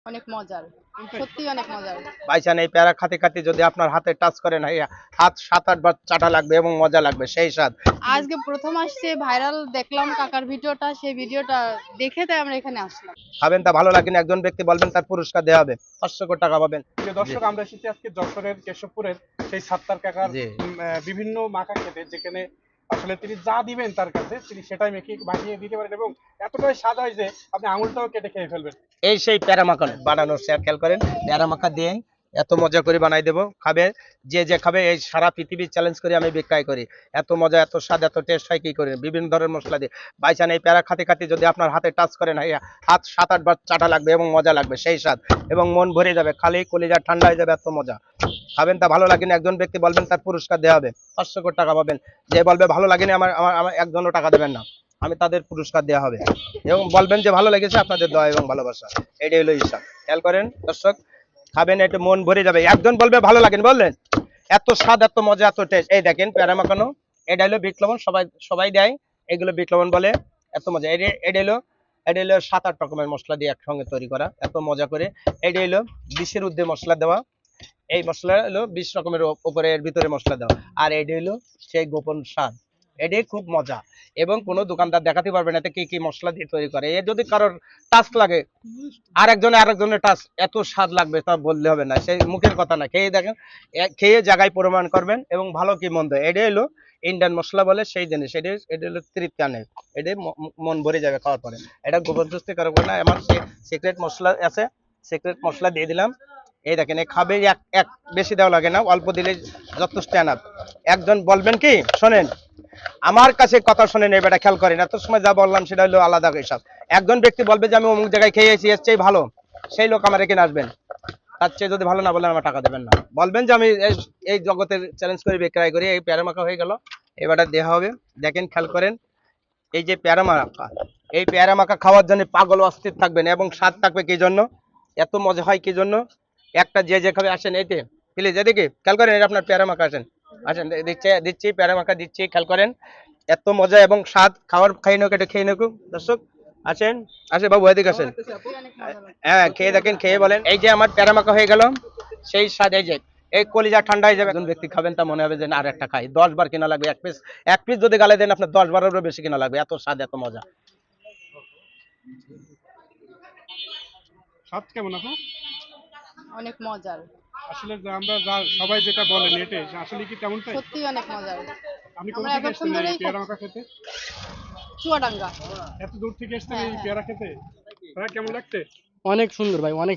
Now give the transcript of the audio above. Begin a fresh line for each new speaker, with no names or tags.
অনেক মজার, সত্যি অনেক মজার।
ভাইজান এই প্যারা খাতে খাতে যদি আপনার হাতে টাচ করেন হাত 7-8 বার চাটা লাগবে এবং মজা লাগবে সেই স্বাদ।
আজকে প্রথম আসছে, ভাইরাল দেখলাম কাকার ভিডিওটা, সেই ভিডিওটা দেখে তাই আমরা এখানে আসলাম।
খাবেন তা ভালো লাগেনি একজন ব্যক্তি বলবেন তার পুরস্কার দেওয়া হবে 500 টাকা পাবেন।
দর্শক, আমরা এসেছি আজকে যশোরের কেশবপুরের সেই সাত্তার কাকার বিভিন্ন মাখা খেতে, যেখানে আসলে তিনি যা দিবেন তার কাছে তিনি সেটাই মাখিয়ে দিতে পারেন এবং এতটাই স্বাদ হয় যে আপনি আঙুলটাও কেটে খেয়ে ফেলবেন।
এই সেই প্যারা মাখা বানানোর খেয়াল করেন, প্যারা মাখা দিয়ে এত মজা করে বানাই দেবো, খাবে যে খাবে। এই সারা পৃথিবী চ্যালেঞ্জ করে আমি বিক্রয় করি। এত মজা, এত স্বাদ, এত টেস্ট হয় কি করে বিভিন্ন ধরনের মশলা দিয়ে। বাইচান এই প্যারা খাতে খাতে যদি আপনার হাতে টাচ করেন হাত 7-8 বার চাটা লাগবে এবং মজা লাগবে সেই স্বাদ, এবং মন ভরে যাবে, খালি কলিজা ঠান্ডা হয়ে যাবে, এত মজা। খাবেন তা ভালো লাগেনি একজন ব্যক্তি বলবেন তার পুরস্কার দেওয়া হবে 500 টাকা পাবেন। যে বলবে ভালো লাগেনি আমার আমার একজনও টাকা দেবেন না, আমি তাদের পুরস্কার দেওয়া হবে এবং বলবেন যে ভালো লেগেছে আপনাদের দয়া এবং ভালোবাসা। এটাই হলো হিসাব। খেয়াল করেন দর্শক, খাবেন একটু মন ভরে যাবে। একজন বলবে ভালো লাগেনি, বললেন এত স্বাদ, এত মজা, এত টেস্ট। এই দেখেন প্যারা মাখানো, এটা হলো বিট লবণ, সবাই দেয় এগুলো বিট লবণ বলে। এত মজা। এটা হলো 7-8 রকমের মশলা দিয়ে একসঙ্গে তৈরি করা, এত মজা করে। এটা হলো 20-এর ঊর্ধ্বে মশলা দেওয়া, এই মশলা হলো 20 রকমের উপরে, এর ভিতরে মশলা দেওয়া। আর এটা হলো সেই গোপন স্বাদ, এটাই খুব মজা। এবং কোনো দোকানদার দেখাতে পারবে না কি কি মশলা দিয়ে তৈরি করে। এ যদি কারোর টাচ লাগে, আরেকজনের টাচ এত স্বাদ লাগবে তা বললে হবে না, সেই মুখের কথা না। খেয়ে দেখেন, খেয়ে জায়গায় প্রমাণ করবেন এবং ভালো কি মন্দ। এটাই হলো ইন্ডিয়ান মশলা বলে সেই জিনিস। এটা হলো তৃপ্তি আনে, এটাই মন ভরে যাবে খাওয়ার পরে। এটা গোপন সৃষ্টি কারক না, আমার সিক্রেট মশলা আছে, সিক্রেট মশলা দিয়ে দিলাম। এই দেখেন, এই খাবে এক বেশি দেওয়া লাগে না, অল্প দিলে যথেষ্ট এনাফ। একজন বলবেন কি শোনেন, আমার কাছে কথা শোনেন, এবারে খেয়াল করেন, এত সময় যা বললাম সেটা হলো আলাদা হিসাব। একজন ব্যক্তি বলবে যে আমি অমুক জায়গায় খেয়েছি, এর চেয়ে ভালো, সেই লোক আমার এখানে আসবেন। তার চেয়ে যদি ভালো না বলেন আমার টাকা দেবেন না। বলবেন যে আমি এই জগতের চ্যালেঞ্জ করে বিক্রয় করি। এই প্যারা মাখা হয়ে গেল, এবারে দেওয়া হবে। দেখেন খেয়াল করেন, এই যে প্যারা মাখা, এই প্যারা মাখা খাওয়ার জন্য পাগল অস্থির থাকবেন এবং স্বাদ থাকবে কি জন্য, এত মজা হয় কি জন্য। একটা যে খাবে আসেন, এইতে প্লিজ এদিকে খেয়াল করেন, এটা আপনার প্যারা মাখা আসেন, আসেন দিচ্ছি প্যারা মাখা দিচ্ছি, খেয়াল করেন এত মজা এবং স্বাদ। খাওয়ার খাই নোক, এটা খেয়ে নোক দর্শক। আসেন বাবু, এদিকে আসেন। হ্যাঁ খেয়ে দেখেন, খেয়ে বলেন। এই যে আমার প্যারা মাখা হয়ে গেল, সেই স্বাদ। এই যে এই কলিজা ঠান্ডা হয়ে যাবে। একজন ব্যক্তি খাবেন তা মনে হবে যে আর একটা খাই, 10 বার কিনা লাগবে। এক পিস যদি গালে দেন আপনার 10 বারেরও বেশি কিনা লাগবে, এত স্বাদ, এত মজা।
স্বাদ কেমন আপু?
অনেক মজার,
আসলে আমরা সবাই যেটা বলেন এটাই আসলে কি তেমনটাই?
সত্যি অনেক মজার।
আপনি কোথা
আমরা
থেকে
এতক্ষণ
এসেছেন এই
ধরেই
পেয়ারা মাখা খেতে?
চুয়াডাঙ্গা।
এত দূর থেকে এসেছেন এই
হ্যাঁ।
পেয়ারা খেতে? ভাই কেমন লাগছে?
অনেক সুন্দর ভাই, অনেক